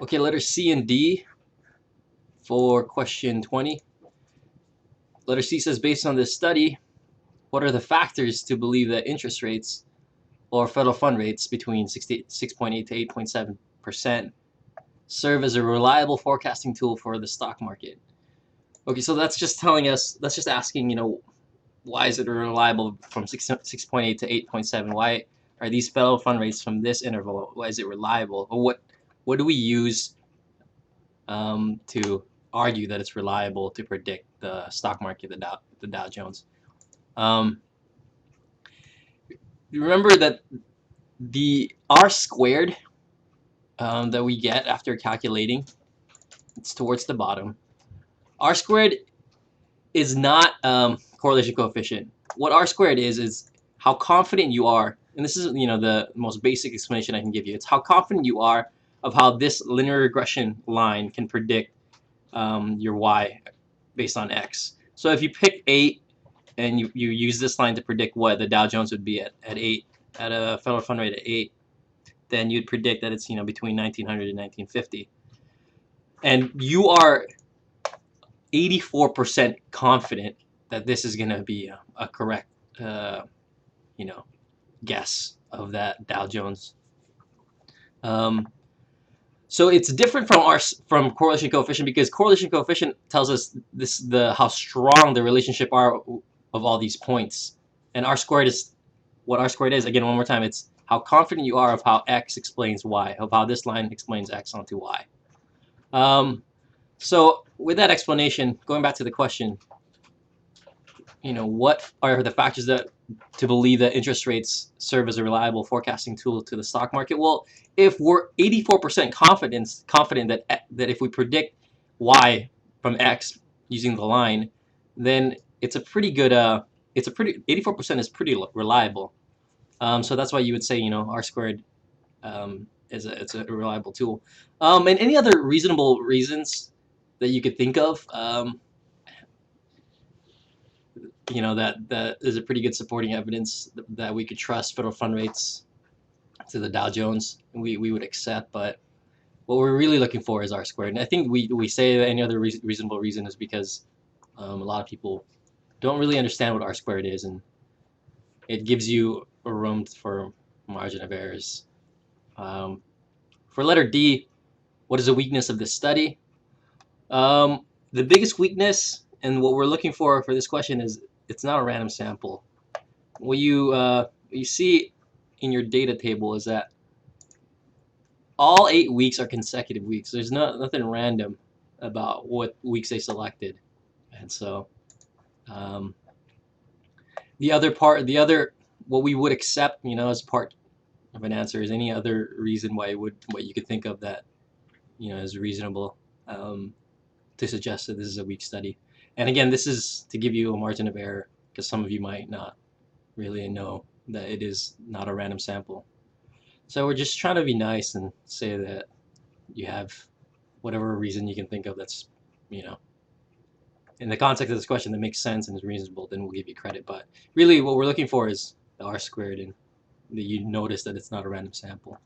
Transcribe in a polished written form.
Okay, letter C and D for question 20. Letter C says, based on this study, what are the factors to believe that interest rates or federal fund rates between 6.8 to 8.7% serve as a reliable forecasting tool for the stock market? Okay, so that's just telling us, that's just asking, why is it reliable from 6.8 to 8.7? Why are these federal fund rates from this interval? Why is it reliable? Or what do we use to argue that it's reliable to predict the stock market, the Dow Jones? Remember that the R squared that we get after calculating, it's towards the bottom. R squared is not correlation coefficient. What R squared is how confident you are, and this is the most basic explanation I can give you. It's how confident you are of how this linear regression line can predict your Y based on X. So if you pick 8 and you use this line to predict what the Dow Jones would be at 8, at a federal fund rate at 8, then you'd predict that it's between 1900 and 1950. And you are 84% confident that this is going to be a correct guess of that Dow Jones. So it's different from correlation coefficient, because correlation coefficient tells us how strong the relationship are of all these points, and R squared is what R squared is. Again, one more time, it's how confident you are of how X explains Y, of how this line explains X onto Y. So with that explanation, going back to the question, what are the factors to believe that interest rates serve as a reliable forecasting tool to the stock market? Well, if we're 84% confident that if we predict Y from X using the line, then it's a pretty good 84% is pretty reliable. So that's why you would say R squared it's a reliable tool. And any other reasonable reasons that you could think of, that is a pretty good supporting evidence that we could trust federal fund rates to the Dow Jones, we would accept. But what we're really looking for is R squared. And I think we say that any other reasonable reason is because a lot of people don't really understand what R squared is, and it gives you a room for margin of errors. For letter D, what is the weakness of this study? The biggest weakness, and what we're looking for this question, is it's not a random sample. What you see in your data table is that all 8 weeks are consecutive weeks. There's nothing random about what weeks they selected. And so what we would accept, as part of an answer, is any other reason what you could think of that is reasonable to suggest that this is a weak study. And again, this is to give you a margin of error, because some of you might not really know that it is not a random sample. So we're just trying to be nice and say that you have whatever reason you can think of that's, in the context of this question, that makes sense and is reasonable, then we'll give you credit. But really what we're looking for is the R squared, and that you notice that it's not a random sample.